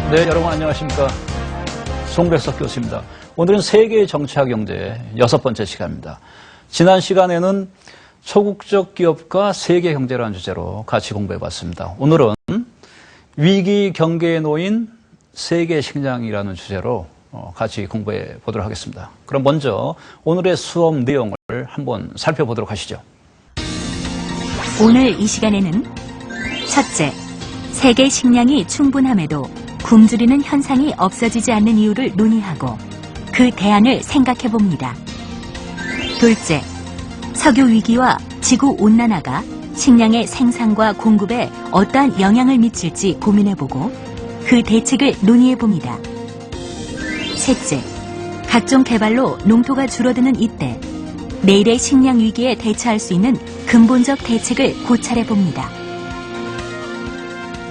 네, 여러분 안녕하십니까. 송백석 교수입니다. 오늘은 세계 정치와 경제 6번째 시간입니다. 지난 시간에는 소국적 기업과 세계 경제라는 주제로 같이 공부해봤습니다. 오늘은 위기 경계에 놓인 세계 식량이라는 주제로 같이 공부해 보도록 하겠습니다. 그럼 먼저 오늘의 수업 내용을 한번 살펴보도록 하시죠. 오늘 이 시간에는 첫째, 세계 식량이 충분함에도 굶주리는 현상이 없어지지 않는 이유를 논의하고 그 대안을 생각해 봅니다. 둘째, 석유 위기와 지구 온난화가 식량의 생산과 공급에 어떠한 영향을 미칠지 고민해 보고 그 대책을 논의해 봅니다. 셋째, 각종 개발로 농토가 줄어드는 이때 내일의 식량 위기에 대처할 수 있는 근본적 대책을 고찰해 봅니다.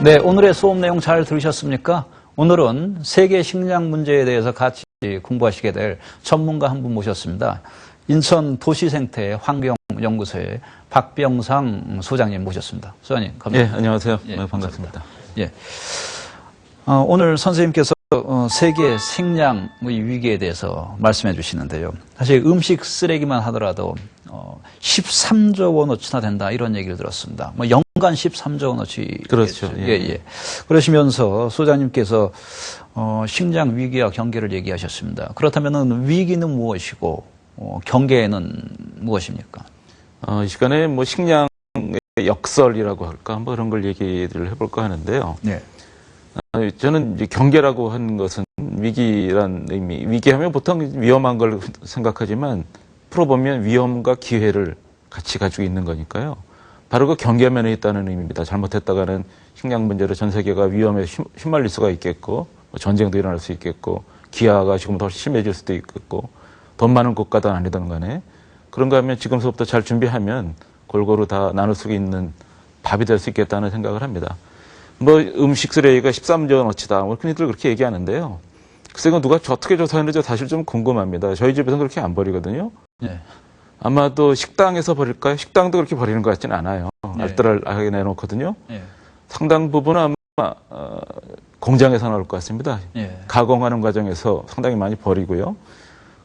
네, 오늘의 수업 내용 잘 들으셨습니까? 오늘은 세계 식량 문제에 대해서 같이 공부하시게 될 전문가 한 분 모셨습니다. 인천 도시생태 환경연구소의 박병상 소장님 모셨습니다. 소장님, 감사합니다. 네, 안녕하세요. 예, 반갑습니다. 예. 오늘 선생님께서 세계 식량의 위기에 대해서 말씀해 주시는데요. 사실 음식 쓰레기만 하더라도 13조 원어치나 된다 이런 얘기를 들었습니다. 연간 13조 원어치. 그렇죠. 예, 예. 그러시면서 소장님께서 식량 위기와 경계를 얘기하셨습니다. 그렇다면 위기는 무엇이고 경계는 무엇입니까? 이 시간에 식량의 역설이라고 할까 한번 그런 걸 얘기를 해볼까 하는데요. 네. 저는 이제 경계라고 하는 것은 위기란 의미, 위기하면 보통 위험한 걸 생각하지만 풀어보면 위험과 기회를 같이 가지고 있는 거니까요. 바로 그 경계면에 있다는 의미입니다. 잘못했다가는 식량 문제로 전 세계가 위험에 휘말릴 수가 있겠고, 전쟁도 일어날 수 있겠고, 기아가 지금 더 심해질 수도 있겠고, 돈 많은 국가든 아니든 간에 그런가 하면 지금서부터 잘 준비하면 골고루 다 나눌 수 있는 밥이 될 수 있겠다는 생각을 합니다. 음식 쓰레기가 13조 원어치다. 흔히들 그렇게 얘기하는데요. 글쎄, 이건 누가 어떻게 조사했는지 사실 좀 궁금합니다. 저희 집에서는 그렇게 안 버리거든요. 네. 아마도 식당에서 버릴까요? 식당도 그렇게 버리는 것 같지는 않아요. 네. 알뜰하게 내놓거든요. 네. 상당 부분은 아마 공장에서 나올 것 같습니다. 네. 가공하는 과정에서 상당히 많이 버리고요.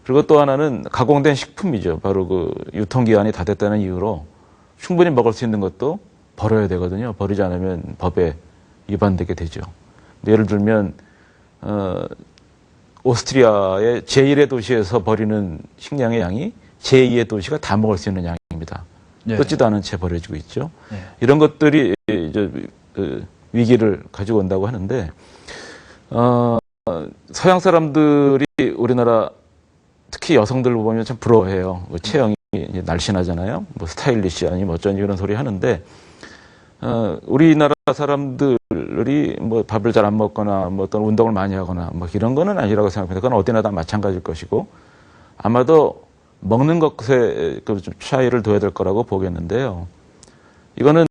그리고 또 하나는 가공된 식품이죠. 바로 그 유통기한이 다 됐다는 이유로 충분히 먹을 수 있는 것도 버려야 되거든요. 버리지 않으면 법에 위반되게 되죠. 예를 들면 오스트리아의 제1의 도시에서 버리는 식량의 양이 제2의 도시가 다 먹을 수 있는 양입니다. 네. 뜯지도 않은 채 버려지고 있죠. 네. 이런 것들이 이제 위기를 가지고 온다고 하는데 서양 사람들이 우리나라 특히 여성들 보면 참 부러워해요. 체형이 날씬하잖아요. 스타일리시하니 어쩌니 이런 소리 하는데 우리나라 사람들이 밥을 잘 안 먹거나 어떤 운동을 많이 하거나 이런 거는 아니라고 생각합니다. 그건 어디나 다 마찬가지일 것이고 아마도 먹는 것에 좀 차이를 둬야 될 거라고 보겠는데요. 이거는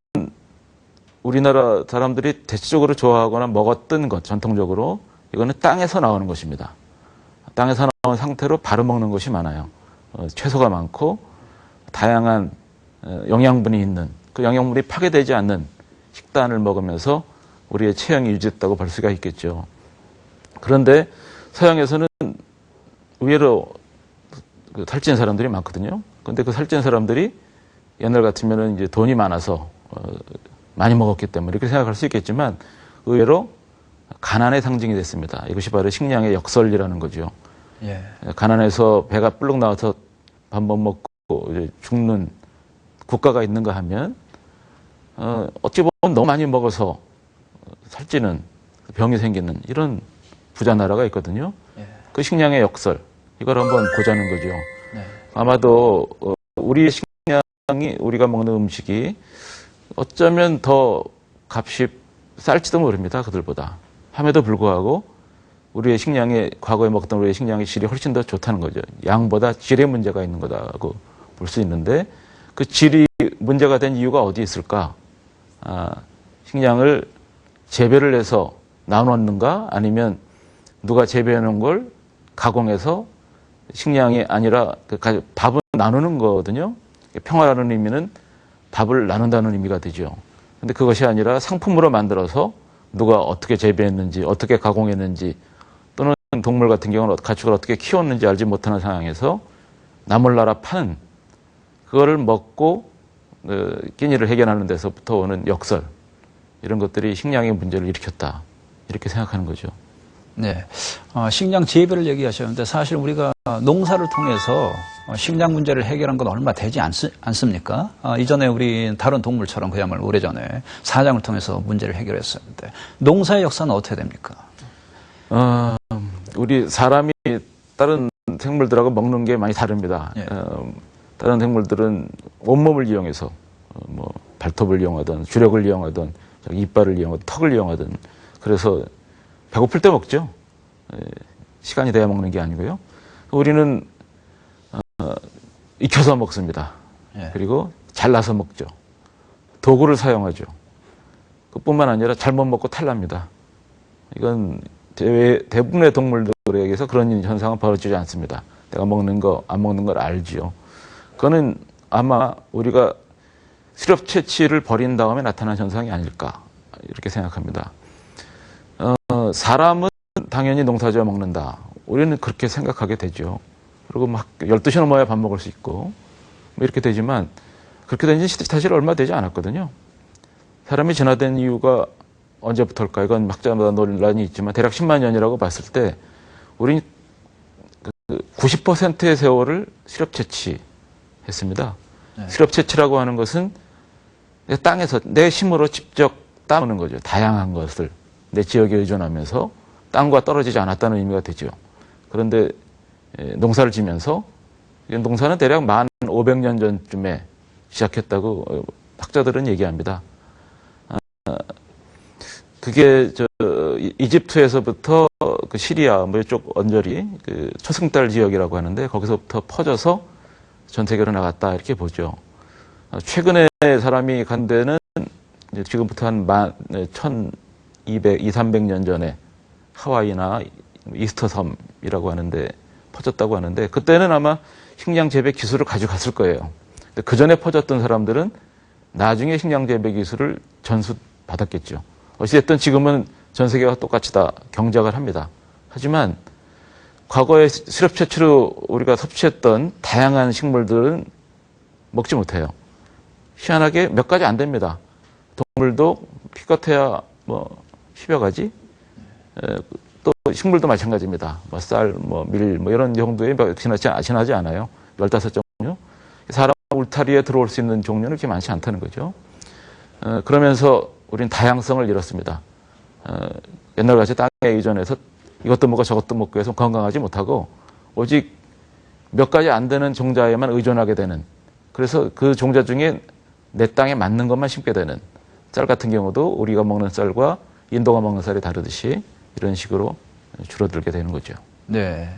우리나라 사람들이 대체적으로 좋아하거나 먹었던 것 전통적으로 이거는 땅에서 나오는 것입니다. 땅에서 나온 상태로 바로 먹는 것이 많아요. 채소가 많고 다양한 영양분이 있는 그 영양분이 파괴되지 않는 식단을 먹으면서 우리의 체형이 유지됐다고 볼 수가 있겠죠. 그런데 서양에서는 의외로 살찐 사람들이 많거든요. 그런데 그 살찐 사람들이 옛날 같으면 이제 돈이 많아서 많이 먹었기 때문에 이렇게 생각할 수 있겠지만 의외로 가난의 상징이 됐습니다. 이것이 바로 식량의 역설이라는 거죠. 예. 가난해서 배가 불룩 나와서 밥 못 먹고 이제 죽는 국가가 있는가 하면 어찌 보면 너무 많이 먹어서 살찌는 병이 생기는 이런 부자 나라가 있거든요. 예. 그 식량의 역설 이걸 한번 보자는 거죠. 네. 아마도 우리의 식량이 우리가 먹는 음식이 어쩌면 더 값이 쌀지도 모릅니다. 그들보다. 함에도 불구하고 우리의 식량이 과거에 먹던 우리의 식량의 질이 훨씬 더 좋다는 거죠. 양보다 질의 문제가 있는 거다고 볼 수 있는데 그 질이 문제가 된 이유가 어디 있을까? 식량을 재배를 해서 나눴는가? 아니면 누가 재배해 놓은 걸 가공해서 식량이 아니라 밥을 나누는 거거든요. 평화라는 의미는 밥을 나눈다는 의미가 되죠. 근데 그것이 아니라 상품으로 만들어서 누가 어떻게 재배했는지, 어떻게 가공했는지, 또는 동물 같은 경우는 가축을 어떻게 키웠는지 알지 못하는 상황에서 남을 나라 파는, 그거를 먹고 끼니를 해결하는 데서부터 오는 역설, 이런 것들이 식량의 문제를 일으켰다, 이렇게 생각하는 거죠. 네. 식량 재배를 얘기하셨는데 사실 우리가 농사를 통해서 식량 문제를 해결한 건 얼마 되지 않습니까? 이전에 우리 다른 동물처럼 그야말로 오래전에 사냥을 통해서 문제를 해결했었는데 농사의 역사는 어떻게 됩니까? 우리 사람이 다른 생물들하고 먹는 게 많이 다릅니다. 예. 다른 생물들은 온몸을 이용해서 뭐 발톱을 이용하든 주력을 이용하든 이빨을 이용하든 턱을 이용하든 그래서 배고플 때 먹죠. 시간이 돼야 먹는 게 아니고요. 우리는 익혀서 먹습니다. 예. 그리고 잘라서 먹죠. 도구를 사용하죠. 그뿐만 아니라 잘못 먹고 탈납니다. 이건 대부분의 동물들에게서 그런 현상은 벌어지지 않습니다. 내가 먹는 거, 안 먹는 걸 알지요. 그거는 아마 우리가 수렵 채취를 벌인 다음에 나타난 현상이 아닐까 이렇게 생각합니다. 사람은 당연히 농사지어 먹는다. 우리는 그렇게 생각하게 되죠. 그리고 막 12시 넘어야 밥 먹을 수 있고 뭐 이렇게 되지만 그렇게 된 지 사실 얼마 되지 않았거든요. 사람이 진화된 이유가 언제부터일까? 이건 학자마다 논란이 있지만 대략 10만 년이라고 봤을 때 우리는 90%의 세월을 수렵 채취했습니다. 네. 수렵 채취라고 하는 것은 땅에서 내 힘으로 직접 따오는 거죠. 다양한 것을 내 지역에 의존하면서 땅과 떨어지지 않았다는 의미가 되죠. 그런데 농사를 지면서 농사는 대략 1500년 전쯤에 시작했다고 학자들은 얘기합니다. 그게 이집트에서부터 그 시리아 뭐 이쪽 언저리 그 초승달 지역이라고 하는데 거기서부터 퍼져서 전 세계로 나갔다 이렇게 보죠. 최근에 사람이 간 데는 이제 지금부터 한 1200-300년 전에 하와이나 이스터 섬이라고 하는데 퍼졌다고 하는데 그때는 아마 식량 재배 기술을 가져갔을 거예요. 그 전에 퍼졌던 사람들은 나중에 식량 재배 기술을 전수받았겠죠. 어찌됐든 지금은 전 세계가 똑같이 다 경작을 합니다. 하지만 과거에 수렵 채취로 우리가 섭취했던 다양한 식물들은 먹지 못해요. 희한하게 몇 가지 안 됩니다. 동물도 기껏해야 뭐 10여 가지, 또 식물도 마찬가지입니다. 뭐 쌀, 뭐 밀, 뭐 이런 정도에 지나지 않아요. 15종류. 사람 울타리에 들어올 수 있는 종류는 그렇게 많지 않다는 거죠. 그러면서 우리는 다양성을 잃었습니다. 옛날같이 땅에 의존해서 이것도 먹고 저것도 먹고 해서 건강하지 못하고 오직 몇 가지 안 되는 종자에만 의존하게 되는, 그래서 그 종자 중에 내 땅에 맞는 것만 심게 되는, 쌀 같은 경우도 우리가 먹는 쌀과 인도가 먹는 쌀이 다르듯이 이런 식으로 줄어들게 되는 거죠. 네.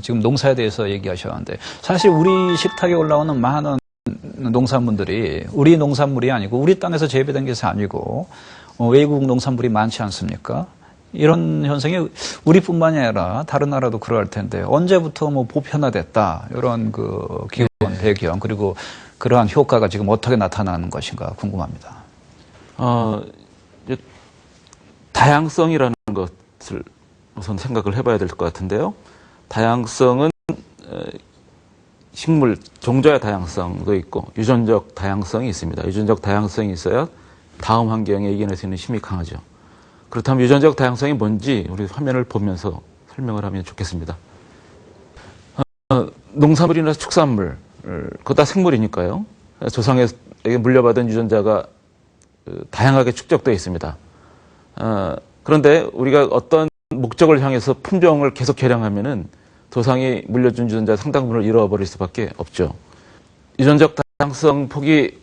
지금 농사에 대해서 얘기하셨는데 사실 우리 식탁에 올라오는 많은 농산물들이 우리 농산물이 아니고 우리 땅에서 재배된 것이 아니고 외국 농산물이 많지 않습니까? 이런 현상이 우리뿐만이 아니라 다른 나라도 그럴 텐데 언제부터 뭐 보편화됐다 이런 그 기원, 배경 그리고 그러한 효과가 지금 어떻게 나타나는 것인가 궁금합니다. 다양성이라는 것을 우선 생각을 해봐야 될 것 같은데요. 다양성은 식물 종자의 다양성도 있고 유전적 다양성이 있습니다. 유전적 다양성이 있어야 다음 환경에 이겨낼 수 있는 힘이 강하죠. 그렇다면 유전적 다양성이 뭔지 우리 화면을 보면서 설명을 하면 좋겠습니다. 농산물이나 축산물, 그거 다 생물이니까요. 조상에게 물려받은 유전자가 다양하게 축적되어 있습니다. 그런데 우리가 어떤 목적을 향해서 품종을 계속 개량하면은 조상이 물려준 유전자 상당 부분을 잃어버릴 수밖에 없죠. 유전적 다양성 폭이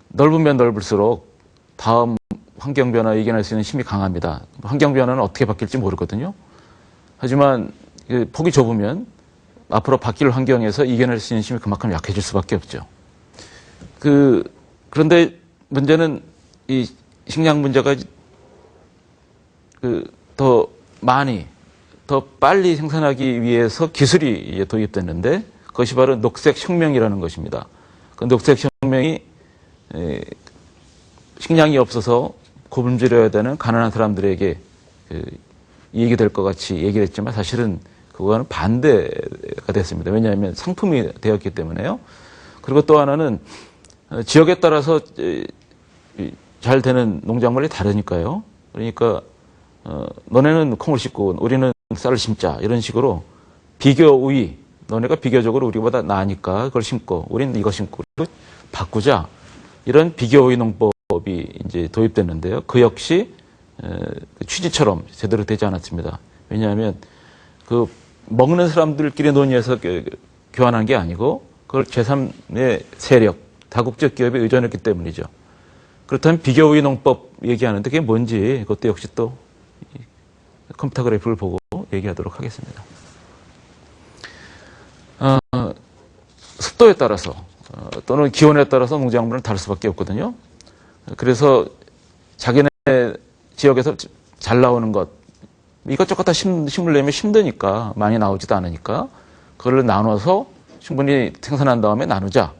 넓으면 넓을수록 다음 환경 변화에 이겨낼 수 있는 힘이 강합니다. 환경 변화는 어떻게 바뀔지 모르거든요. 하지만 폭이 좁으면 앞으로 바뀔 환경에서 이겨낼 수 있는 힘이 그만큼 약해질 수밖에 없죠. 그런데 문제는 이 식량 문제가 더 많이, 더 빨리 생산하기 위해서 기술이 도입됐는데 그것이 바로 녹색혁명이라는 것입니다. 그 녹색혁명이 식량이 없어서 굶주려야 되는 가난한 사람들에게 이익이 될 것 같이 얘기를 했지만 사실은 그거는 반대가 됐습니다. 왜냐하면 상품이 되었기 때문에요. 그리고 또 하나는 지역에 따라서 잘 되는 농작물이 다르니까요. 그러니까 너네는 콩을 심고 우리는 쌀을 심자 이런 식으로 비교 우위, 너네가 비교적으로 우리보다 나으니까 그걸 심고 우리는 이거 심고 바꾸자 이런 비교 우위 농법이 이제 도입됐는데요. 그 역시 취지처럼 제대로 되지 않았습니다. 왜냐하면 그 먹는 사람들끼리 논의해서 교환한 게 아니고 그걸 제3의 세력, 다국적 기업에 의존했기 때문이죠. 그렇다면 비교 우위 농법 얘기하는데 그게 뭔지 그것도 역시 또 컴퓨터 그래프를 보고 얘기하도록 하겠습니다. 습도에 따라서 또는 기온에 따라서 농작물은 다를 수밖에 없거든요. 그래서 자기네 지역에서 잘 나오는 것 이것저것 다 심으려면 힘드니까 많이 나오지도 않으니까 그걸 나눠서 충분히 생산한 다음에 나누자.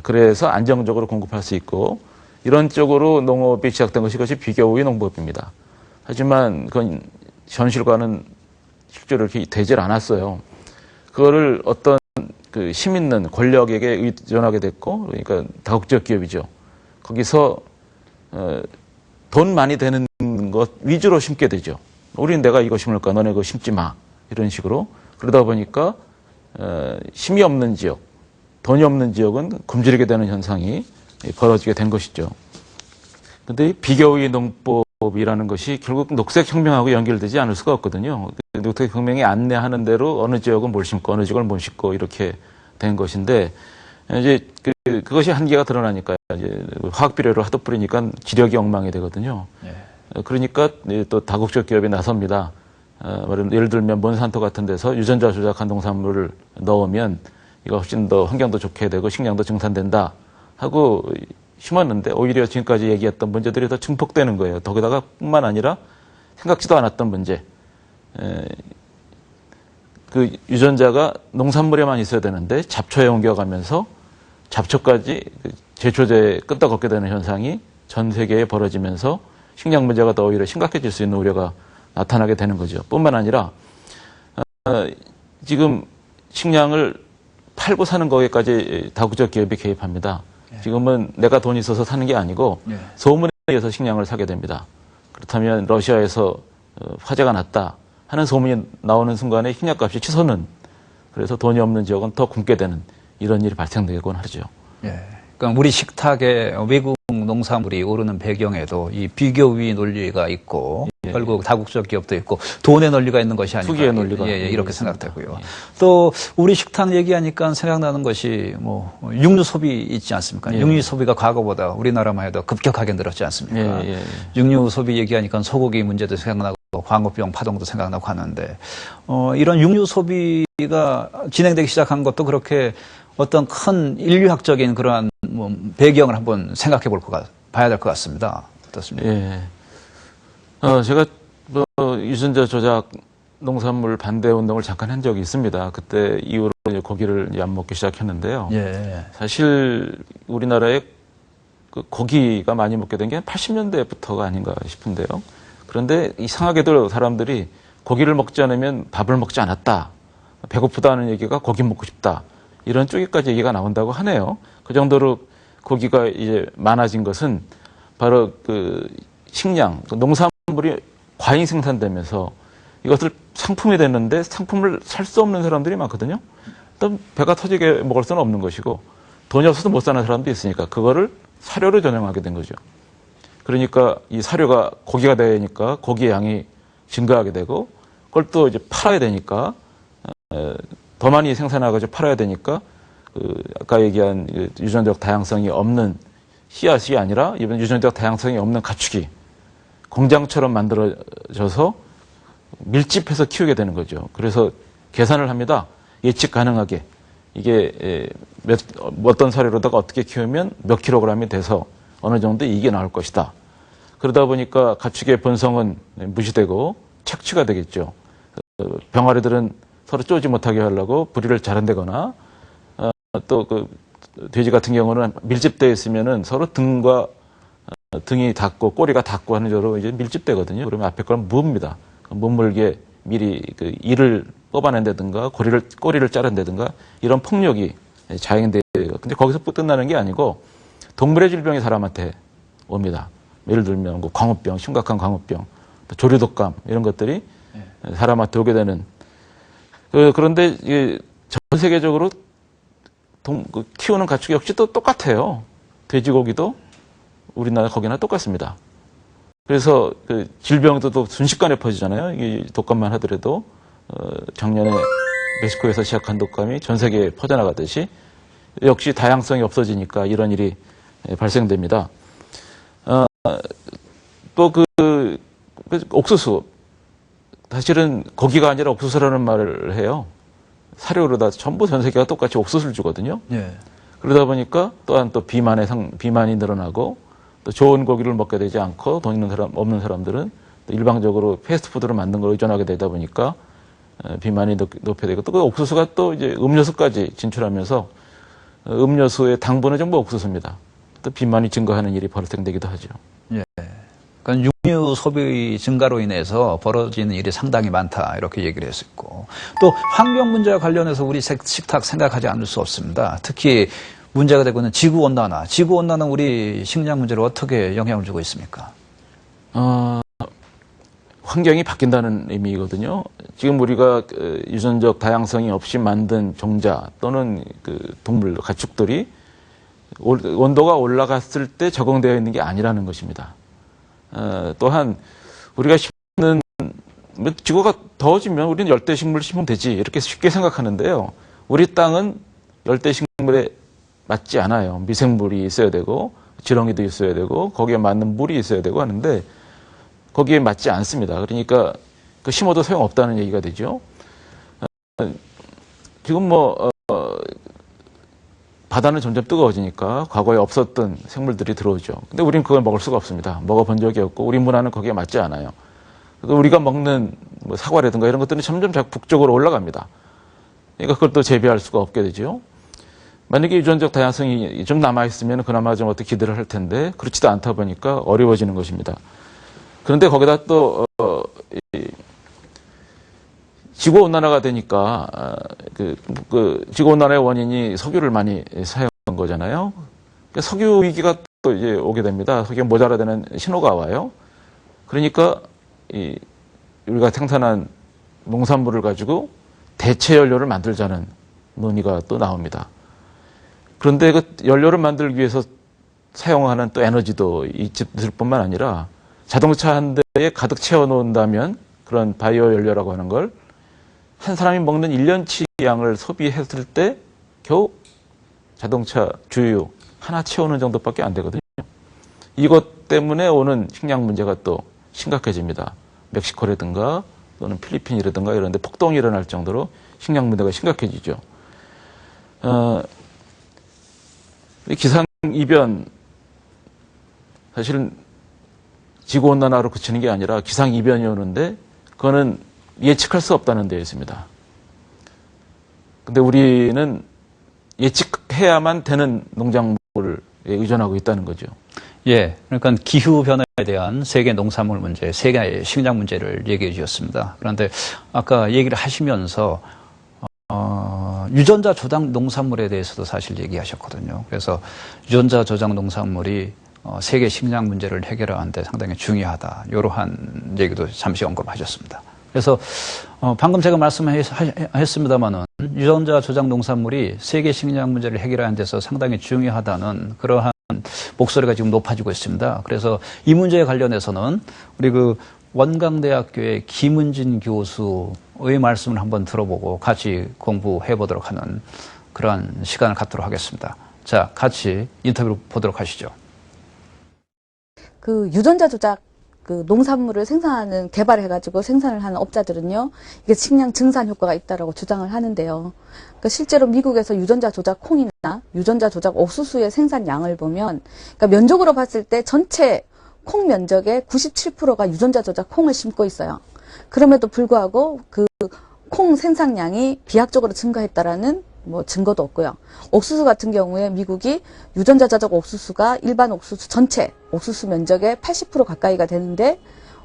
그래서 안정적으로 공급할 수 있고 이런 쪽으로 농업이 시작된 것이 그것이 비교 우위 농법입니다. 하지만 그건 현실과는 실제로 이렇게 되질 않았어요. 그거를 어떤 그 힘 있는 권력에게 의존하게 됐고 그러니까 다국적 기업이죠. 거기서 돈 많이 되는 것 위주로 심게 되죠. 우리는 내가 이거 심을까 너네 그거 심지 마 이런 식으로 그러다 보니까 힘이 없는 지역, 돈이 없는 지역은 굶주리게 되는 현상이 벌어지게 된 것이죠. 그런데 비교의 농법이라는 것이 결국 녹색혁명하고 연결되지 않을 수가 없거든요. 녹색혁명이 안내하는 대로 어느 지역은 뭘 심고 어느 지역은 못 심고 이렇게 된 것인데 이제 그것이 한계가 드러나니까 이제 화학 비료를 하도 뿌리니까 지력이 엉망이 되거든요. 그러니까 또 다국적 기업이 나섭니다. 예를 들면 몬산토 같은 데서 유전자 조작한 농산물을 넣으면 이거 훨씬 더 환경도 좋게 되고 식량도 증산된다 하고 심었는데 오히려 지금까지 얘기했던 문제들이 더 증폭되는 거예요. 거기다가 뿐만 아니라 생각지도 않았던 문제. 그 유전자가 농산물에만 있어야 되는데 잡초에 옮겨가면서 잡초까지 제초제에 끄떡없게 되는 현상이 전 세계에 벌어지면서 식량 문제가 더 오히려 심각해질 수 있는 우려가 나타나게 되는 거죠. 뿐만 아니라 지금 식량을 팔고 사는 거기까지 다국적 기업이 개입합니다. 지금은 내가 돈이 있어서 사는 게 아니고 소문에 의해서 식량을 사게 됩니다. 그렇다면 러시아에서 화재가 났다 하는 소문이 나오는 순간에 식량값이 치솟는 그래서 돈이 없는 지역은 더 굶게 되는 이런 일이 발생되곤 하죠. 그러니까 우리 식탁에 외국 농산물이 오르는 배경에도 이 비교 우위 논리가 있고 결국 다국적 기업도 있고 돈의 논리가 있는 것이 아닌가. 투기의 논리가 이렇게 생각되고요. 또 우리 식탁 얘기하니까 생각나는 것이 뭐 육류 소비 있지 않습니까? 육류 소비가 과거보다 우리나라만 해도 급격하게 늘었지 않습니까? 육류 소비 얘기하니까 소고기 문제도 생각나고 광우병 파동도 생각나고 하는데 이런 육류 소비가 진행되기 시작한 것도 그렇게 어떤 큰 인류학적인 그러한 배경을 한번 생각해 봐야 될 것 같습니다. 어떻습니까? 제가 유전자 조작 농산물 반대 운동을 잠깐 한 적이 있습니다. 그때 이후로 이제 고기를 안 먹기 시작했는데요. 사실 우리나라에 그 고기가 많이 먹게 된 게 80년대부터가 아닌가 싶은데요. 그런데 이상하게도 사람들이 고기를 먹지 않으면 밥을 먹지 않았다. 배고프다는 얘기가 고기 먹고 싶다. 이런 쪽에까지 얘기가 나온다고 하네요. 그 정도로 고기가 이제 많아진 것은 바로 그 식량, 농산물이 과잉 생산되면서 이것을 상품이 됐는데 상품을 살 수 없는 사람들이 많거든요. 또 배가 터지게 먹을 수는 없는 것이고 돈이 없어서 못 사는 사람도 있으니까 그거를 사료로 전용하게 된 거죠. 그러니까 이 사료가 고기가 되니까 고기의 양이 증가하게 되고 그걸 또 이제 팔아야 되니까 더 많이 생산해가지고 팔아야 되니까 아까 얘기한 유전적 다양성이 없는 씨앗이 아니라 이번 유전적 다양성이 없는 가축이 공장처럼 만들어져서 밀집해서 키우게 되는 거죠. 그래서 계산을 합니다. 예측 가능하게 이게 어떤 사료로다가 어떻게 키우면 몇 킬로그램이 돼서 어느 정도 이익이 나올 것이다. 그러다 보니까 가축의 본성은 무시되고 착취가 되겠죠. 병아리들은 서로 쪼지 못하게 하려고 부리를 자른다거나 또 그 돼지 같은 경우는 밀집되어 있으면은 서로 등과 등이 닿고 꼬리가 닿고 하는 대로 이제 밀집되거든요. 그러면 앞에 걸 무릅니다. 못 물게 미리 그 이를 뽑아낸다든가 꼬리를 자른다든가 이런 폭력이 자행돼요. 근데 거기서 끝나는 게 아니고 동물의 질병이 사람한테 옵니다. 예를 들면 뭐 광우병, 심각한 광우병, 조류독감 이런 것들이 사람한테 오게 되는. 그런데 이게 전 세계적으로 키우는 가축 역시 또 똑같아요. 돼지고기도 우리나라 거기나 똑같습니다. 그래서 그 질병도 또 순식간에 퍼지잖아요. 이 독감만 하더라도 작년에 멕시코에서 시작한 독감이 전 세계에 퍼져나가듯이 역시 다양성이 없어지니까 이런 일이 발생됩니다. 또 그 옥수수, 사실은 고기가 아니라 옥수수라는 말을 해요. 사료로다 전부 전 세계가 똑같이 옥수수를 주거든요. 예. 그러다 보니까 또한 또 비만이 늘어나고 또 좋은 고기를 먹게 되지 않고 돈 있는 사람, 없는 사람들은 또 일방적으로 패스트푸드를 만든 걸 의존하게 되다 보니까 비만이 높게 되고 또 그 옥수수가 또 이제 음료수까지 진출하면서 음료수의 당분은 전부 옥수수입니다. 또 비만이 증가하는 일이 발생되기도 하죠. 예. 그러니까 육류 소비 증가로 인해서 벌어지는 일이 상당히 많다 이렇게 얘기를 했었고 또 환경 문제와 관련해서 우리 식탁 생각하지 않을 수 없습니다. 특히 문제가 되고 있는 지구온난화. 지구온난화는 우리 식량 문제를 어떻게 영향을 주고 있습니까? 환경이 바뀐다는 의미거든요. 지금 우리가 유전적 다양성이 없이 만든 종자 또는 그 동물, 가축들이 온도가 올라갔을 때 적응되어 있는 게 아니라는 것입니다. 또한 우리가 심는 지구가 더워지면 우리는 열대식물을 심으면 되지 이렇게 쉽게 생각하는데요. 우리 땅은 열대식물에 맞지 않아요. 미생물이 있어야 되고 지렁이도 있어야 되고 거기에 맞는 물이 있어야 되고 하는데 거기에 맞지 않습니다. 그러니까 그 심어도 소용없다는 얘기가 되죠. 지금 바다는 점점 뜨거워지니까 과거에 없었던 생물들이 들어오죠. 근데 우리는 그걸 먹을 수가 없습니다. 먹어본 적이 없고 우리 문화는 거기에 맞지 않아요. 우리가 먹는 사과라든가 이런 것들은 점점 북쪽으로 올라갑니다. 그러니까 그걸 또 재배할 수가 없게 되죠. 만약에 유전적 다양성이 좀 남아있으면 그나마 좀 어떻게 기대를 할 텐데 그렇지도 않다 보니까 어려워지는 것입니다. 그런데 거기다 또 지구온난화가 되니까 지구온난화의 원인이 석유를 많이 사용한 거잖아요. 그러니까 석유 위기가 또 이제 오게 됩니다. 석유가 모자라되는 신호가 와요. 그러니까 우리가 생산한 농산물을 가지고 대체 연료를 만들자는 논의가 또 나옵니다. 그런데 그 연료를 만들기 위해서 사용하는 또 에너지도 있을 뿐만 아니라 자동차 한 대에 가득 채워 놓는다면 그런 바이오 연료라고 하는 걸 한 사람이 먹는 1년치 양을 소비했을 때 겨우 자동차 주유 하나 채우는 정도밖에 안 되거든요. 이것 때문에 오는 식량 문제가 또 심각해집니다. 멕시코라든가 또는 필리핀이라든가 이런 데 폭동이 일어날 정도로 식량 문제가 심각해지죠. 기상이변, 사실은 지구온난화로 그치는 게 아니라 기상이변이 오는데 그거는 예측할 수 없다는 데에 있습니다. 근데 우리는 예측해야만 되는 농작물을 의존하고 있다는 거죠. 예, 그러니까 기후변화에 대한 세계 농산물 문제, 세계 식량 문제를 얘기해 주셨습니다. 그런데 아까 얘기를 하시면서 유전자 조작 농산물에 대해서도 사실 얘기하셨거든요. 그래서 유전자 조작 농산물이 세계 식량 문제를 해결하는 데 상당히 중요하다. 이러한 얘기도 잠시 언급하셨습니다. 그래서 방금 제가 말씀했습니다마는 유전자 조작 농산물이 세계 식량 문제를 해결하는 데서 상당히 중요하다는 그러한 목소리가 지금 높아지고 있습니다. 그래서 이 문제에 관련해서는 우리 그 원광대학교의 김은진 교수의 말씀을 한번 들어보고 같이 공부해 보도록 하는 그러한 시간을 갖도록 하겠습니다. 자, 같이 인터뷰를 보도록 하시죠. 그 유전자 조작 그 농산물을 개발해가지고 생산을 하는 업자들은요, 이게 식량 증산 효과가 있다라고 주장을 하는데요. 그러니까 실제로 미국에서 유전자 조작 콩이나 유전자 조작 옥수수의 생산량을 보면, 그러니까 면적으로 봤을 때 전체 콩 면적의 97%가 유전자 조작 콩을 심고 있어요. 그럼에도 불구하고 그 콩 생산량이 비약적으로 증가했다라는 뭐 증거도 없고요. 옥수수 같은 경우에 미국이 유전자 저작 옥수수가 일반 옥수수 전체 옥수수 면적의 80% 가까이가 되는데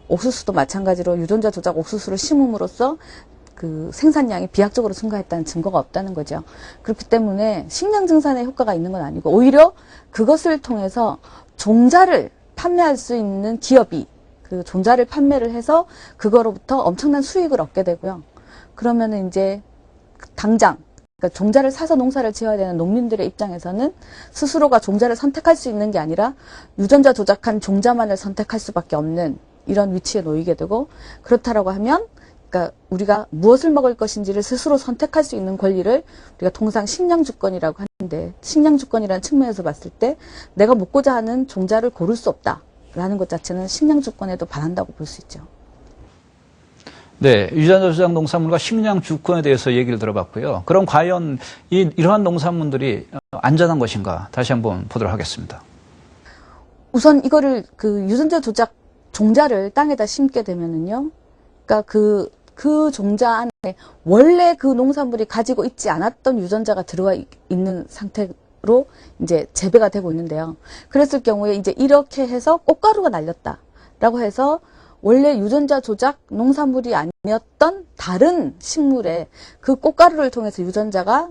옥수수도 마찬가지로 유전자 조작 옥수수를 심음으로써 그 생산량이 비약적으로 증가했다는 증거가 없다는 거죠. 그렇기 때문에 식량 증산에 효과가 있는 건 아니고 오히려 그것을 통해서 종자를 판매할 수 있는 기업이 그 종자를 판매를 해서 그거로부터 엄청난 수익을 얻게 되고요. 그러면은 이제 당장 그러니까 종자를 사서 농사를 지어야 되는 농민들의 입장에서는 스스로가 종자를 선택할 수 있는 게 아니라 유전자 조작한 종자만을 선택할 수밖에 없는 이런 위치에 놓이게 되고 그렇다라고 하면 그러니까 우리가 무엇을 먹을 것인지를 스스로 선택할 수 있는 권리를 우리가 통상 식량주권이라고 하는데 식량주권이라는 측면에서 봤을 때 내가 먹고자 하는 종자를 고를 수 없다라는 것 자체는 식량주권에도 반한다고 볼 수 있죠. 네, 유전자 조작 농산물과 식량 주권에 대해서 얘기를 들어봤고요. 그럼 과연 이러한 농산물들이 안전한 것인가? 다시 한번 보도록 하겠습니다. 우선 이거를 그 유전자 조작 종자를 땅에다 심게 되면은요. 그러니까 그 종자 안에 원래 그 농산물이 가지고 있지 않았던 유전자가 들어가 있는 상태로 이제 재배가 되고 있는데요. 그랬을 경우에 이제 이렇게 해서 꽃가루가 날렸다라고 해서 원래 유전자 조작 농산물이 아니었던 다른 식물에 그 꽃가루를 통해서 유전자가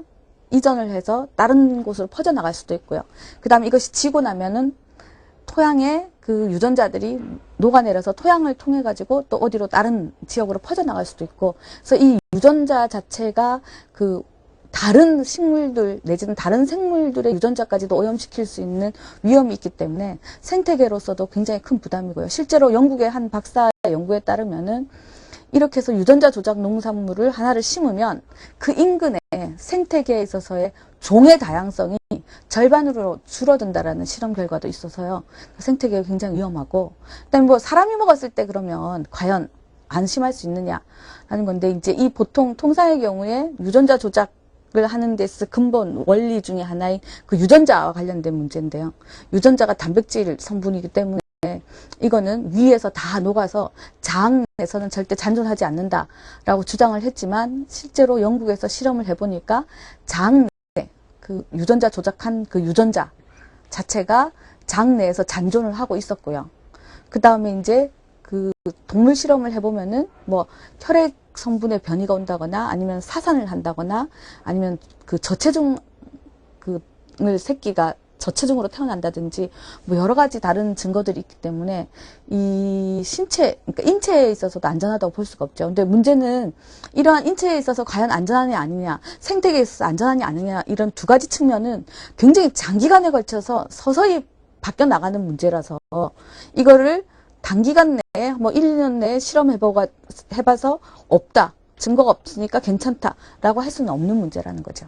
이전을 해서 다른 곳으로 퍼져나갈 수도 있고요. 그 다음에 이것이 지고 나면은 토양에 그 유전자들이 녹아내려서 토양을 통해 가지고 또 어디로 다른 지역으로 퍼져나갈 수도 있고 그래서 이 유전자 자체가 그 다른 식물들 내지는 다른 생물들의 유전자까지도 오염시킬 수 있는 위험이 있기 때문에 생태계로서도 굉장히 큰 부담이고요. 실제로 영국의 한 박사의 연구에 따르면은 이렇게 해서 유전자 조작 농산물을 하나를 심으면 그 인근의 생태계에 있어서의 종의 다양성이 절반으로 줄어든다라는 실험 결과도 있어서요. 생태계가 굉장히 위험하고 그다음에 뭐 사람이 먹었을 때 그러면 과연 안심할 수 있느냐라는 건데 이제 이 보통 통상의 경우에 유전자 조작 을 하는 데서 근본 원리 중에 하나인 그 유전자와 관련된 문제인데요. 유전자가 단백질 성분이기 때문에 이거는 위에서 다 녹아서 장에서는 절대 잔존하지 않는다라고 주장을 했지만 실제로 영국에서 실험을 해보니까 장 내에 그 유전자 조작한 그 유전자 자체가 장 내에서 잔존을 하고 있었고요. 그 다음에 이제 그 동물 실험을 해보면은 뭐 혈액 성분의 변이가 온다거나 아니면 사산을 한다거나 아니면 그 저체중 을 새끼가 저체중으로 태어난다든지 뭐 여러 가지 다른 증거들이 있기 때문에 이 신체 그러니까 인체에 있어서도 안전하다고 볼 수가 없죠. 근데 문제는 이러한 인체에 있어서 과연 안전하냐 아니냐 생태계에 있어서 안전하냐 아니냐 이런 두 가지 측면은 굉장히 장기간에 걸쳐서 서서히 바뀌어 나가는 문제라서 이거를 단기간 내에 뭐 1년 내에 해봐서 없다. 증거가 없으니까 괜찮다라고 할 수는 없는 문제라는 거죠.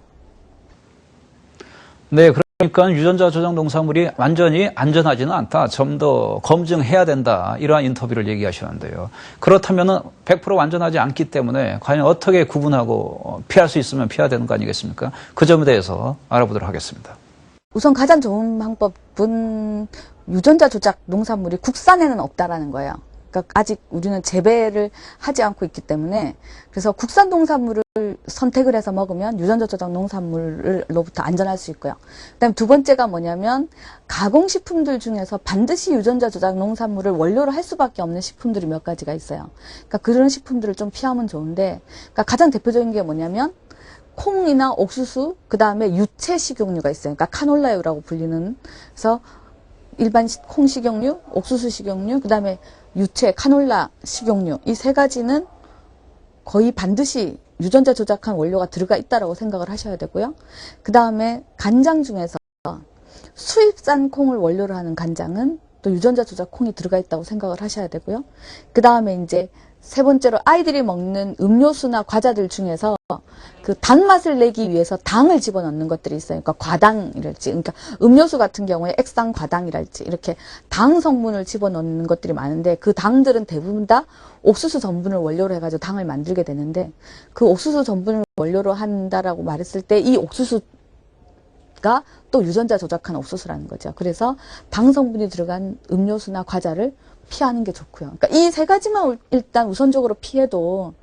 네, 그러니까 유전자 조작 농산물이 완전히 안전하지는 않다. 좀 더 검증해야 된다. 이러한 인터뷰를 얘기하시는데요. 그렇다면은 100% 완전하지 않기 때문에 과연 어떻게 구분하고 피할 수 있으면 피해야 되는 거 아니겠습니까? 그 점에 대해서 알아보도록 하겠습니다. 우선 가장 좋은 방법은 유전자 조작 농산물이 국산에는 없다라는 거예요. 그러니까 아직 우리는 재배를 하지 않고 있기 때문에 그래서 국산 농산물을 선택을 해서 먹으면 유전자 조작 농산물로부터 안전할 수 있고요. 그다음 두 번째가 뭐냐면 가공식품들 중에서 반드시 유전자 조작 농산물을 원료로 할 수밖에 없는 식품들이 몇 가지가 있어요. 그러니까 그런 식품들을 좀 피하면 좋은데 그러니까 가장 대표적인 게 뭐냐면 콩이나 옥수수, 그 다음에 유채 식용유가 있어요. 그러니까 카놀라유라고 불리는. 그래서 일반 콩 식용유, 옥수수 식용유, 그 다음에 유채, 카놀라 식용유. 이 세 가지는 거의 반드시 유전자 조작한 원료가 들어가 있다라고 생각을 하셔야 되고요. 그 다음에 간장 중에서 수입산 콩을 원료로 하는 간장은 또 유전자 조작 콩이 들어가 있다고 생각을 하셔야 되고요. 그 다음에 이제 세 번째로 아이들이 먹는 음료수나 과자들 중에서 그 단맛을 내기 위해서 당을 집어넣는 것들이 있어요. 그러니까 과당이랄지, 그러니까 음료수 같은 경우에 액상 과당이랄지 이렇게 당 성분을 집어넣는 것들이 많은데 그 당들은 대부분 다 옥수수 전분을 원료로 해가지고 당을 만들게 되는데 그 옥수수 전분을 원료로 한다라고 말했을 때 이 옥수수가 또 유전자 조작한 옥수수라는 거죠. 그래서 당 성분이 들어간 음료수나 과자를 피하는 게 좋고요. 그러니까 이 세 가지만 일단 우선적으로 피해도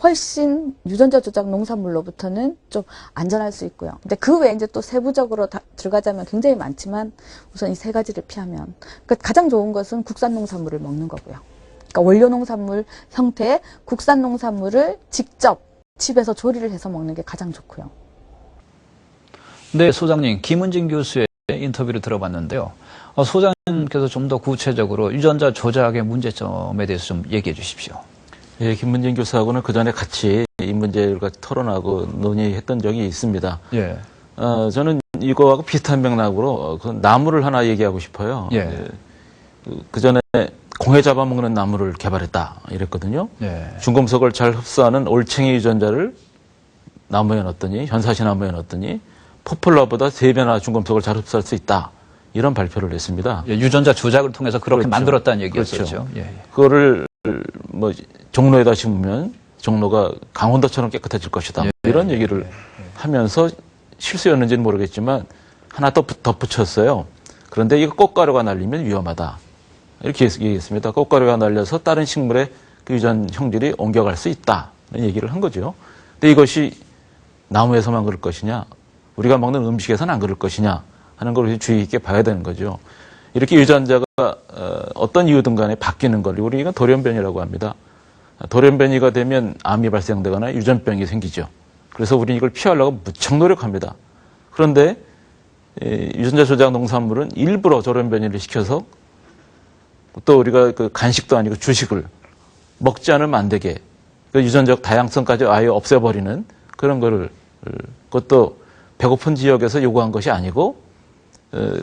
훨씬 유전자 조작 농산물로부터는 좀 안전할 수 있고요. 근데 그 외에 이제 또 세부적으로 들어가자면 굉장히 많지만 우선 이 세 가지를 피하면 그러니까 가장 좋은 것은 국산 농산물을 먹는 거고요. 그러니까 원료 농산물 형태의 국산 농산물을 직접 집에서 조리를 해서 먹는 게 가장 좋고요. 네, 소장님, 김은진 교수의 인터뷰를 들어봤는데요. 소장님께서 좀 더 구체적으로 유전자 조작의 문제점에 대해서 좀 얘기해 주십시오. 예, 김문진 교수하고는 그 전에 같이 이 문제를 토론하고 논의했던 적이 있습니다. 예. 저는 이거하고 비슷한 맥락으로 그 나무를 하나 얘기하고 싶어요. 예. 그 전에 공해 잡아먹는 나무를 개발했다 이랬거든요. 예. 중금속을 잘 흡수하는 올챙이 유전자를 나무에 넣었더니 현사시 나무에 넣었더니 포플라보다 3배나 중금속을 잘 흡수할 수 있다. 이런 발표를 했습니다. 예, 유전자 조작을 통해서 그렇게 그렇죠. 만들었다는 얘기였었죠. 그렇죠. 예, 예. 그거를 뭐 종로에다 심으면 종로가 강원도처럼 깨끗해질 것이다. 예, 이런 얘기를 하면서 실수였는지는 모르겠지만 하나 더 덧붙였어요. 그런데 이거 꽃가루가 날리면 위험하다. 이렇게 얘기했습니다. 꽃가루가 날려서 다른 식물의 그 유전 형질이 옮겨갈 수 있다. 이런 얘기를 한 거죠. 근데 이것이 나무에서만 그럴 것이냐, 우리가 먹는 음식에서는 안 그럴 것이냐 하는 걸 주의 있게 봐야 되는 거죠. 이렇게 유전자가 어떤 이유든 간에 바뀌는 걸 우리가 돌연변이라고 합니다. 돌연변이가 되면 암이 발생되거나 유전병이 생기죠. 그래서 우리는 이걸 피하려고 무척 노력합니다. 그런데 유전자 조작 농산물은 일부러 돌연변이를 시켜서 또 우리가 그 간식도 아니고 주식을 먹지 않으면 안 되게 그 유전적 다양성까지 아예 없애버리는 그런 거를 그것도 배고픈 지역에서 요구한 것이 아니고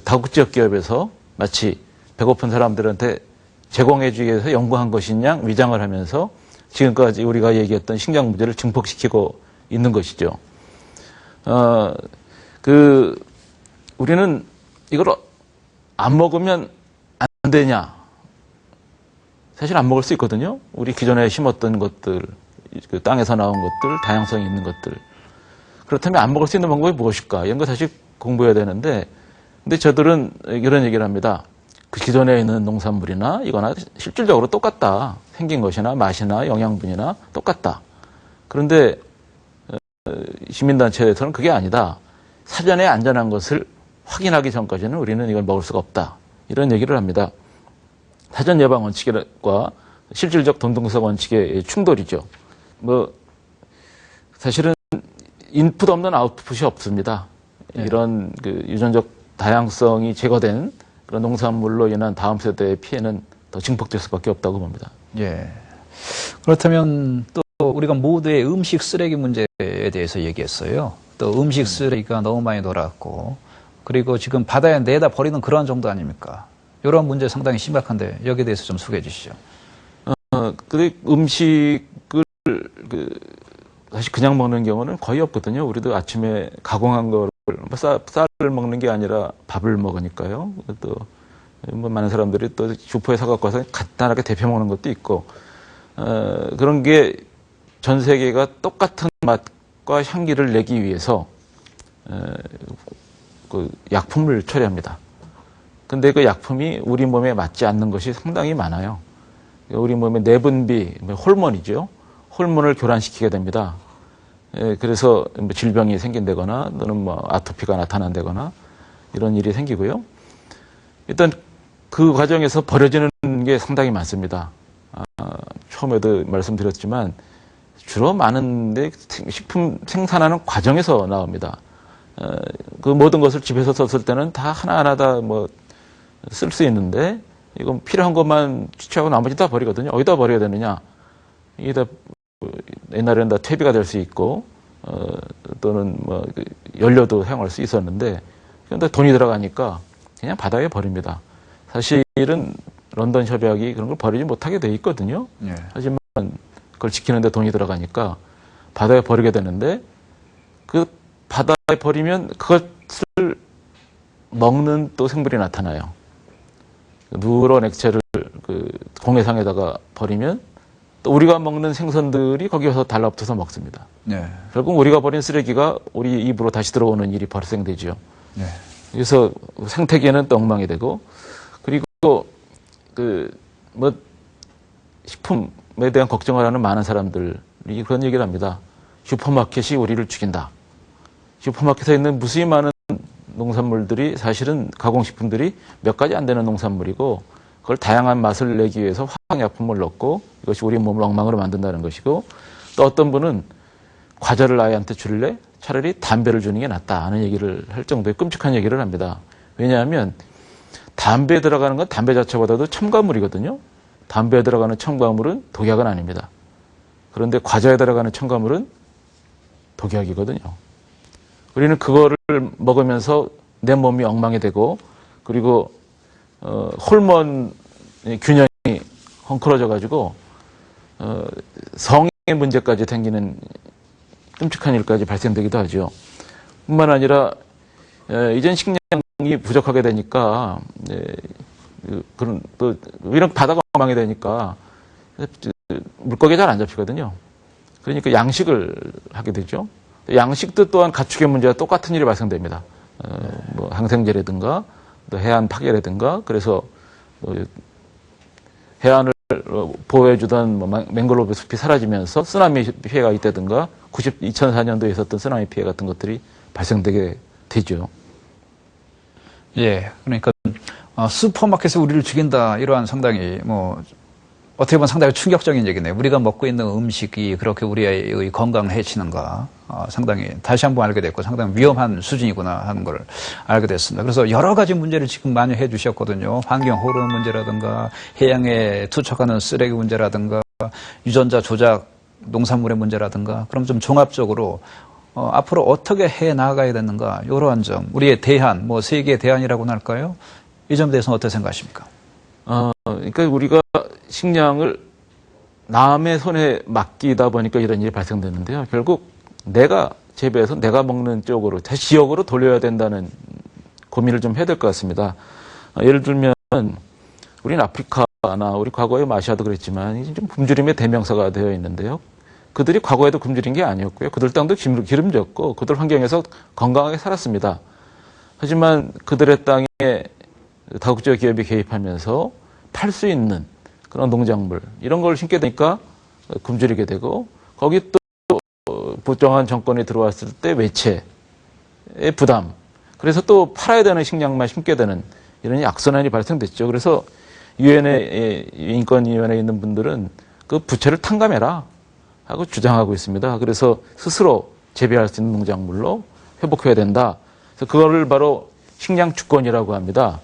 다국지역 기업에서 마치 배고픈 사람들한테 제공해주기 위해서 연구한 것인 양 위장을 하면서 지금까지 우리가 얘기했던 식량 문제를 증폭시키고 있는 것이죠. 우리는 이걸 안 먹으면 안 되냐? 사실 안 먹을 수 있거든요. 우리 기존에 심었던 것들, 그 땅에서 나온 것들, 다양성이 있는 것들. 그렇다면 안 먹을 수 있는 방법이 무엇일까? 이런 거 사실 공부해야 되는데, 근데 저들은 이런 얘기를 합니다. 그 기존에 있는 농산물이나 이거나 실질적으로 똑같다. 생긴 것이나 맛이나 영양분이나 똑같다. 그런데 시민단체에서는 그게 아니다. 사전에 안전한 것을 확인하기 전까지는 우리는 이걸 먹을 수가 없다. 이런 얘기를 합니다. 사전 예방 원칙과 실질적 동등성 원칙의 충돌이죠. 사실은 인풋 없는 아웃풋이 없습니다. 네. 이런 그 유전적 다양성이 제거된 그런 농산물로 인한 다음 세대의 피해는 더 증폭될 수밖에 없다고 봅니다. 예. 그렇다면 또 우리가 모두의 음식 쓰레기 문제에 대해서 얘기했어요. 또 음식 쓰레기가 너무 많이 돌아왔고, 그리고 지금 바다에 내다 버리는 그런 정도 아닙니까? 이런 문제 상당히 심각한데 여기에 대해서 좀 소개해 주시죠. 근데 음식을 사실 그냥 먹는 경우는 거의 없거든요. 우리도 아침에 가공한 거를 쌀을 먹는 게 아니라 밥을 먹으니까요. 또 많은 사람들이 또 슈퍼에 사갖고 와서 간단하게 데펴 먹는 것도 있고 그런 게 전 세계가 똑같은 맛과 향기를 내기 위해서 그 약품을 처리합니다. 근데 그 약품이 우리 몸에 맞지 않는 것이 상당히 많아요. 우리 몸의 내분비, 호르몬이죠. 호르몬을 교란시키게 됩니다. 그래서 질병이 생긴다거나 또는 아토피가 나타난다거나 이런 일이 생기고요. 일단 그 과정에서 버려지는 게 상당히 많습니다. 처음에도 말씀드렸지만 주로 많은데 식품 생산하는 과정에서 나옵니다. 그 모든 것을 집에서 썼을 때는 다 하나하나 다 쓸 수 있는데 이건 필요한 것만 취취하고 나머지 다 버리거든요. 어디다 버려야 되느냐? 이게 다 옛날에는 다 퇴비가 될 수 있고 또는 연료도 사용할 수 있었는데 그런데 돈이 들어가니까 그냥 바다에 버립니다. 사실은 런던 협약이 그런 걸 버리지 못하게 돼 있거든요. 예. 하지만 그걸 지키는데 돈이 들어가니까 바다에 버리게 되는데 그 바다에 버리면 그것을 먹는 또 생물이 나타나요. 누런 액체를 그 공해상에다가 버리면 또 우리가 먹는 생선들이 거기서 달라붙어서 먹습니다. 네. 결국 우리가 버린 쓰레기가 우리 입으로 다시 들어오는 일이 발생되죠. 네. 그래서 생태계는 또 엉망이 되고 그리고 식품에 대한 걱정을 하는 많은 사람들이 그런 얘기를 합니다. 슈퍼마켓이 우리를 죽인다. 슈퍼마켓에 있는 무수히 많은 농산물들이 사실은 가공식품들이 몇 가지 안 되는 농산물이고 그걸 다양한 맛을 내기 위해서 화학약품을 넣고 이것이 우리 몸을 엉망으로 만든다는 것이고 또 어떤 분은 과자를 아이한테 줄래? 차라리 담배를 주는 게 낫다 하는 얘기를 할 정도의 끔찍한 얘기를 합니다. 왜냐하면 담배에 들어가는 건 담배 자체보다도 첨가물이거든요. 담배에 들어가는 첨가물은 독약은 아닙니다. 그런데 과자에 들어가는 첨가물은 독약이거든요. 우리는 그거를 먹으면서 내 몸이 엉망이 되고 그리고 호르몬 균형이 헝클어져 가지고 성의 문제까지 생기는 끔찍한 일까지 발생되기도 하죠. 뿐만 아니라 이젠 식량이 부족하게 되니까 그런 또 이런 바다가 엉망이 되니까 물고기 잘 안 잡히거든요. 그러니까 양식을 하게 되죠. 양식도 또한 가축의 문제와 똑같은 일이 발생됩니다. 뭐 항생제라든가 또 해안 파괴라든가 그래서 해안을 보호해주던 맹그로브 숲이 사라지면서 쓰나미 피해가 있다든가 2004년도에 있었던 쓰나미 피해 같은 것들이 발생되게 되죠. 예, 그러니까 슈퍼마켓에서 우리를 죽인다 이러한 상당히 뭐 어떻게 보면 상당히 충격적인 얘기네요. 우리가 먹고 있는 음식이 그렇게 우리의 건강을 해치는가 상당히 다시 한번 알게 됐고 상당히 위험한 수준이구나 하는 걸 알게 됐습니다. 그래서 여러 가지 문제를 지금 많이 해주셨거든요. 환경 호르몬 문제라든가 해양에 투척하는 쓰레기 문제라든가 유전자 조작 농산물의 문제라든가 그럼 좀 종합적으로 앞으로 어떻게 해 나가야 되는가 이러한 점 우리의 대안 뭐 세계의 대안이라고나 할까요? 이 점에 대해서는 어떻게 생각하십니까? 그러니까 우리가 식량을 남의 손에 맡기다 보니까 이런 일이 발생되는데요. 결국 내가 재배해서 내가 먹는 쪽으로, 다시 지역으로 돌려야 된다는 고민을 좀 해야 될 것 같습니다. 예를 들면 우리는 아프리카나 우리 과거에 마시아도 그랬지만 이제 좀 굶주림의 대명사가 되어 있는데요. 그들이 과거에도 굶주린 게 아니었고요. 그들 땅도 기름졌고 그들 환경에서 건강하게 살았습니다. 하지만 그들의 땅에 다국적 기업이 개입하면서 팔 수 있는 그런 농작물 이런 걸 심게 되니까 굶주리게 되고 거기 또 부정한 정권이 들어왔을 때 외채의 부담 그래서 또 팔아야 되는 식량만 심게 되는 이런 악순환이 발생됐죠. 그래서 유엔의 인권위원회에 있는 분들은 그 부채를 탕감해라 하고 주장하고 있습니다. 그래서 스스로 재배할 수 있는 농작물로 회복해야 된다. 그래서 그거를 바로 식량 주권이라고 합니다.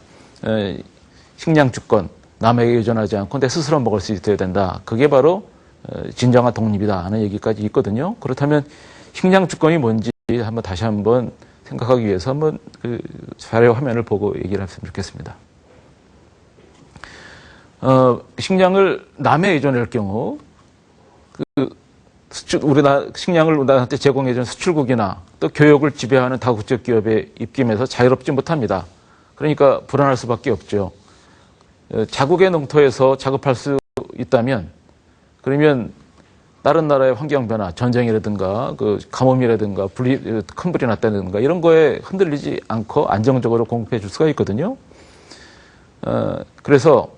식량 주권, 남에게 의존하지 않고 내 스스로 먹을 수 있어야 된다. 그게 바로 진정한 독립이다 하는 얘기까지 있거든요. 그렇다면 식량 주권이 뭔지 다시 한번 생각하기 위해서 한번 그 자료 화면을 보고 얘기를 했으면 좋겠습니다. 식량을 남에 의존할 경우 우리나라 식량을 우리나라한테 제공해준 수출국이나 또 교육을 지배하는 다국적 기업에 입김해서 자유롭지 못합니다. 그러니까 불안할 수밖에 없죠. 자국의 농토에서 작업할 수 있다면 그러면 다른 나라의 환경 변화, 전쟁이라든가 그 가뭄이라든가 큰 불이 났다든가 이런 거에 흔들리지 않고 안정적으로 공급해 줄 수가 있거든요. 그래서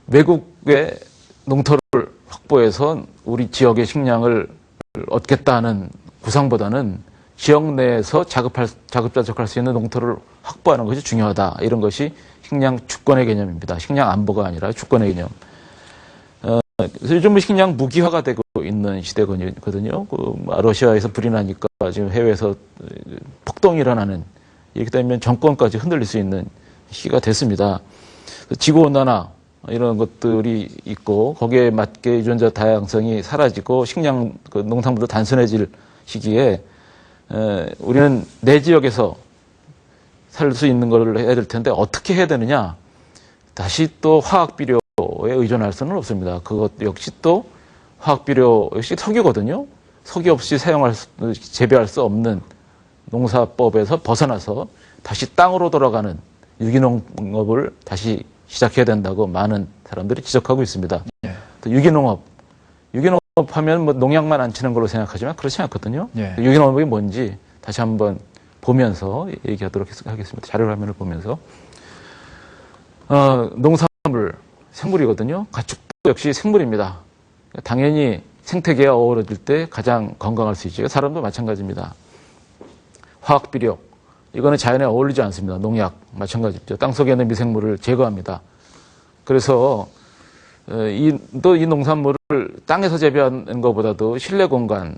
외국의 농토를 확보해서 우리 지역의 식량을 얻겠다는 구상보다는 지역 내에서 자급자족할 수 있는 농토를 확보하는 것이 중요하다. 이런 것이 식량 주권의 개념입니다. 식량 안보가 아니라 주권의 개념. 그래서 요즘은 식량 무기화가 되고 있는 시대거든요. 러시아에서 불이 나니까 지금 해외에서 폭동이 일어나는 이렇게 되면 정권까지 흔들릴 수 있는 시기가 됐습니다. 지구온난화 이런 것들이 있고 거기에 맞게 유전자 다양성이 사라지고 식량 농산물도 단순해질 시기에 우리는 내 지역에서 살 수 있는 걸 해야 될 텐데 어떻게 해야 되느냐? 다시 또 화학 비료에 의존할 수는 없습니다. 그것 역시 또 화학 비료 역시 석유거든요. 석유 없이 재배할 수 없는 농사법에서 벗어나서 다시 땅으로 돌아가는 유기농업을 다시 시작해야 된다고 많은 사람들이 지적하고 있습니다. 예. 또 유기농업 하면 뭐 농약만 안 치는 걸로 생각하지만 그렇지 않거든요. 예. 유기농업이 뭔지 다시 한번 보면서 얘기하도록 하겠습니다. 자료 화면을 보면서 농산물, 생물이거든요. 가축도 역시 생물입니다. 당연히 생태계가 어우러질 때 가장 건강할 수 있죠. 사람도 마찬가지입니다. 화학비료, 이거는 자연에 어울리지 않습니다. 농약, 마찬가지죠. 땅속에 있는 미생물을 제거합니다. 그래서 이 농산물을 땅에서 재배하는 것보다도 실내 공간에서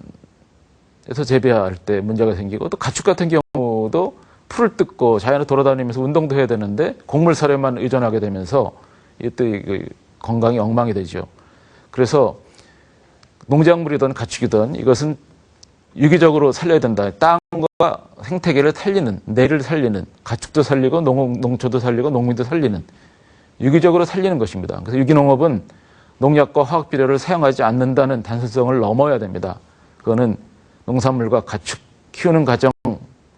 재배할 때 문제가 생기고, 또 가축 같은 경우도 풀을 뜯고 자연을 돌아다니면서 운동도 해야 되는데 곡물 사료만 의존하게 되면서 이때 건강이 엉망이 되죠. 그래서 농작물이든 가축이든 이것은 유기적으로 살려야 된다. 땅과 생태계를 살리는, 내를 살리는, 가축도 살리고 농초도 살리고 농민도 살리는, 유기적으로 살리는 것입니다. 그래서 유기농업은 농약과 화학비료를 사용하지 않는다는 단순성을 넘어야 됩니다. 그거는 농산물과 가축 키우는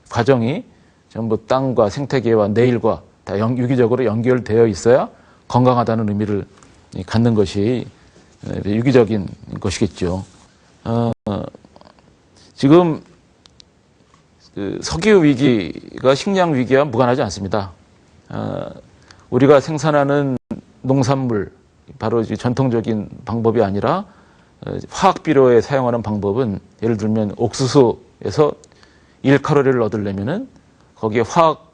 과정이 전부 땅과 생태계와 내일과 다 유기적으로 연결되어 있어야 건강하다는 의미를 갖는 것이 유기적인 것이겠죠. 지금 석유 위기가 식량 위기와 무관하지 않습니다. 우리가 생산하는 농산물, 바로 전통적인 방법이 아니라 화학 비료에 사용하는 방법은, 예를 들면 옥수수에서 1칼로리를 얻으려면은 거기에 화학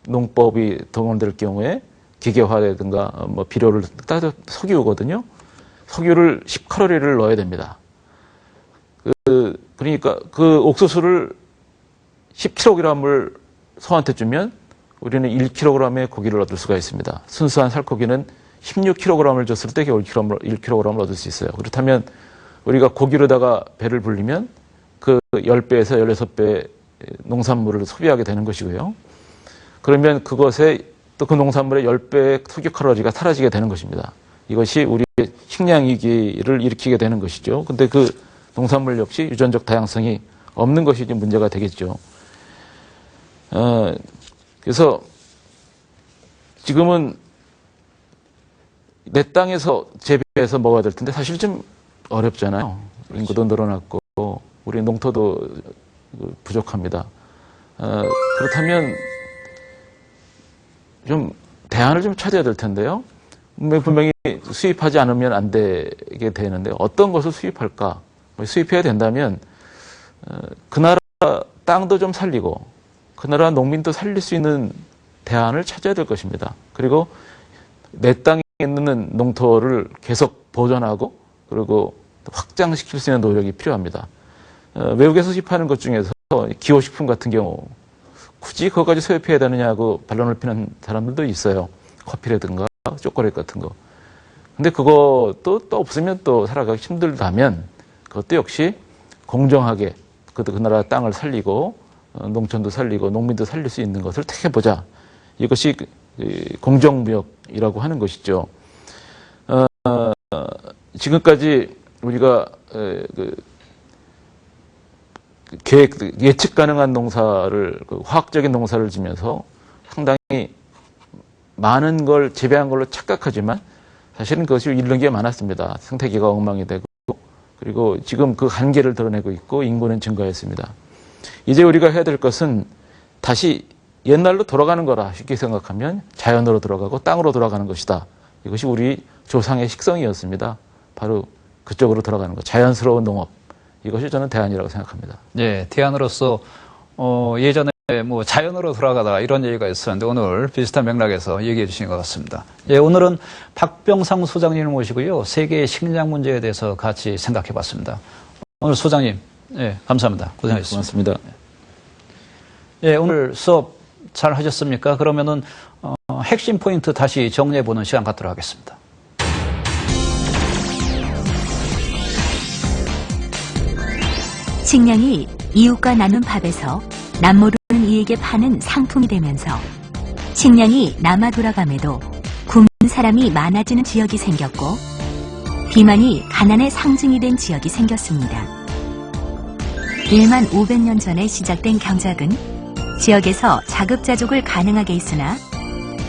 농법이 동원될 경우에 기계화라든가 뭐 비료를 따져 석유거든요. 석유를 10칼로리를 넣어야 됩니다. 그러니까 그 옥수수를 10kg을 소한테 주면 우리는 1kg의 고기를 얻을 수가 있습니다. 순수한 살코기는 16kg을 줬을 때 1kg을 얻을 수 있어요. 그렇다면 우리가 고기로다가 배를 불리면 그 10배에서 16배 농산물을 소비하게 되는 것이고요. 그러면 그것에 또 그 농산물의 10배의 석유 칼로리가 사라지게 되는 것입니다. 이것이 우리의 식량 위기를 일으키게 되는 것이죠. 근데 그 농산물 역시 유전적 다양성이 없는 것이 이제 문제가 되겠죠. 그래서 지금은 내 땅에서 재배해서 먹어야 될 텐데 사실 좀 어렵잖아요. 인구도 늘어났고 우리 농토도 부족합니다. 그렇다면 좀 대안을 좀 찾아야 될 텐데요. 분명히 수입하지 않으면 안 되게 되는데 어떤 것을 수입할까? 수입해야 된다면 그 나라 땅도 좀 살리고 그 나라 농민도 살릴 수 있는 대안을 찾아야 될 것입니다. 그리고 내 땅에 있는 농토를 계속 보존하고 그리고 확장시킬 수 있는 노력이 필요합니다. 외국에서 수입하는 것 중에서 기호식품 같은 경우 굳이 그것까지 수입해야 되느냐고 반론을 피는 사람들도 있어요. 커피라든가 초콜릿 같은 거. 근데 그것도 또 없으면 또 살아가기 힘들다면 그것도 역시 공정하게 그 나라 땅을 살리고 농촌도 살리고 농민도 살릴 수 있는 것을 택해보자. 이것이 공정무역이라고 하는 것이죠. 지금까지 우리가 예측 가능한 농사를, 화학적인 농사를 지면서 상당히 많은 걸 재배한 걸로 착각하지만 사실은 그것이 잃는 게 많았습니다. 생태계가 엉망이 되고 그리고 지금 그 한계를 드러내고 있고 인구는 증가했습니다. 이제 우리가 해야 될 것은 다시 옛날로 돌아가는 거라 쉽게 생각하면 자연으로 돌아가고 땅으로 돌아가는 것이다. 이것이 우리 조상의 식성이었습니다. 바로 그쪽으로 돌아가는 것, 자연스러운 농업. 이것이 저는 대안이라고 생각합니다. 네, 대안으로서 예전에 뭐 자연으로 돌아가다 이런 얘기가 있었는데 오늘 비슷한 맥락에서 얘기해 주신 것 같습니다. 예, 오늘은 박병상 소장님을 모시고요. 세계의 식량 문제에 대해서 같이 생각해 봤습니다. 오늘 소장님, 예, 감사합니다. 고생하셨습니다. 고맙습니다. 예, 오늘 수업 잘 하셨습니까? 그러면은 핵심 포인트 다시 정리해 보는 시간 갖도록 하겠습니다. 식량이 이웃과 나눈 밥에서 남모르는 이에게 파는 상품이 되면서 식량이 남아 돌아감에도 굶는 사람이 많아지는 지역이 생겼고 비만이 가난의 상징이 된 지역이 생겼습니다. 1만 500년 전에 시작된 경작은 지역에서 자급자족을 가능하게 했으나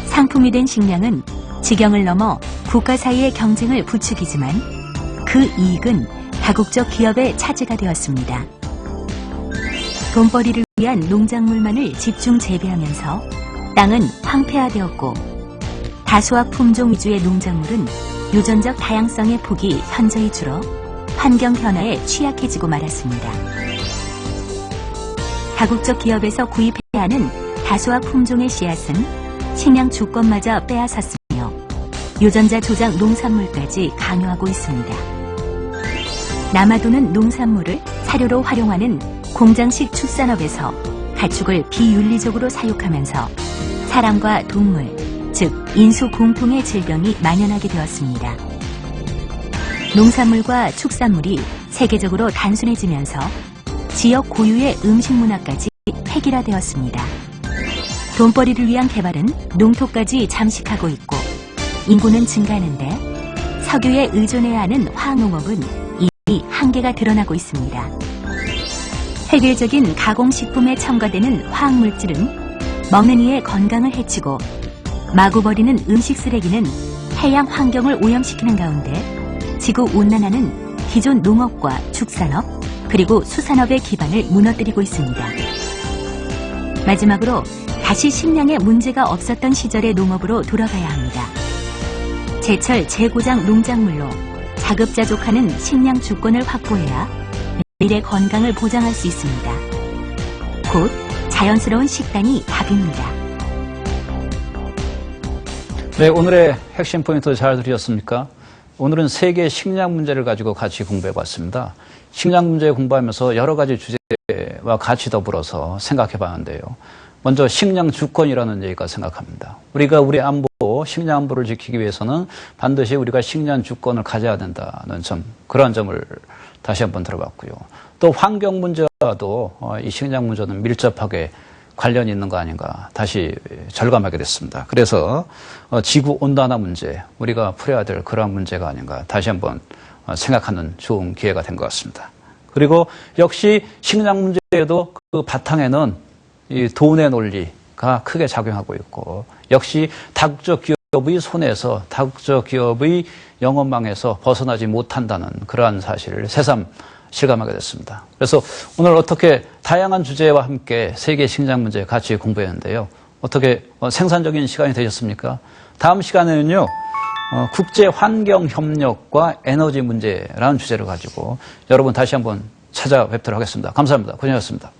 상품이 된 식량은 지경을 넘어 국가 사이의 경쟁을 부추기지만 그 이익은 다국적 기업의 차지가 되었습니다. 돈벌이를 위한 농작물만을 집중 재배하면서 땅은 황폐화되었고 다수와 품종 위주의 농작물은 유전적 다양성의 폭이 현저히 줄어 환경 변화에 취약해지고 말았습니다. 다국적 기업에서 구입해야 하는 다수와 품종의 씨앗은 식량 주권마저 빼앗았으며 유전자 조작 농산물까지 강요하고 있습니다. 남아도는 농산물을 사료로 활용하는 공장식 축산업에서 가축을 비윤리적으로 사육하면서 사람과 동물, 즉 인수 공통의 질병이 만연하게 되었습니다. 농산물과 축산물이 세계적으로 단순해지면서 지역 고유의 음식 문화까지 획일화되었습니다. 돈벌이를 위한 개발은 농토까지 잠식하고 있고 인구는 증가하는데 석유에 의존해야 하는 화학농업은 이미 한계가 드러나고 있습니다. 획일적인 가공식품에 첨가되는 화학물질은 먹는 이의 건강을 해치고 마구 버리는 음식 쓰레기는 해양 환경을 오염시키는 가운데 지구온난화는 기존 농업과 축산업 그리고 수산업의 기반을 무너뜨리고 있습니다. 마지막으로 다시 식량에 문제가 없었던 시절의 농업으로 돌아가야 합니다. 제철 재고장 농작물로 자급자족하는 식량 주권을 확보해야 내일의 건강을 보장할 수 있습니다. 곧 자연스러운 식단이 답입니다. 네, 오늘의 핵심 포인트 잘 들으셨습니까? 오늘은 세계 식량 문제를 가지고 같이 공부해 봤습니다. 식량 문제 공부하면서 여러 가지 주제와 같이 더불어서 생각해 봤는데요. 먼저 식량 주권이라는 얘기가 생각합니다. 우리가 우리 안보, 식량 안보를 지키기 위해서는 반드시 우리가 식량 주권을 가져야 된다는 점, 그런 점을 다시 한번 들어봤고요. 또 환경 문제와도 이 식량 문제는 밀접하게 관련이 있는 거 아닌가 다시 절감하게 됐습니다. 그래서 지구 온난화 문제, 우리가 풀어야 될 그러한 문제가 아닌가 다시 한번 생각하는 좋은 기회가 된 것 같습니다. 그리고 역시 식량 문제에도 그 바탕에는 이 돈의 논리가 크게 작용하고 있고 역시 다국적 기업의 손에서 다국적 기업의 영업망에서 벗어나지 못한다는 그러한 사실을 새삼 실감하게 됐습니다. 그래서 오늘 어떻게 다양한 주제와 함께 세계 식량 문제 같이 공부했는데요. 어떻게 생산적인 시간이 되셨습니까? 다음 시간에는요. 국제 환경 협력과 에너지 문제라는 주제를 가지고 여러분 다시 한번 찾아뵙도록 하겠습니다. 감사합니다. 고생하셨습니다.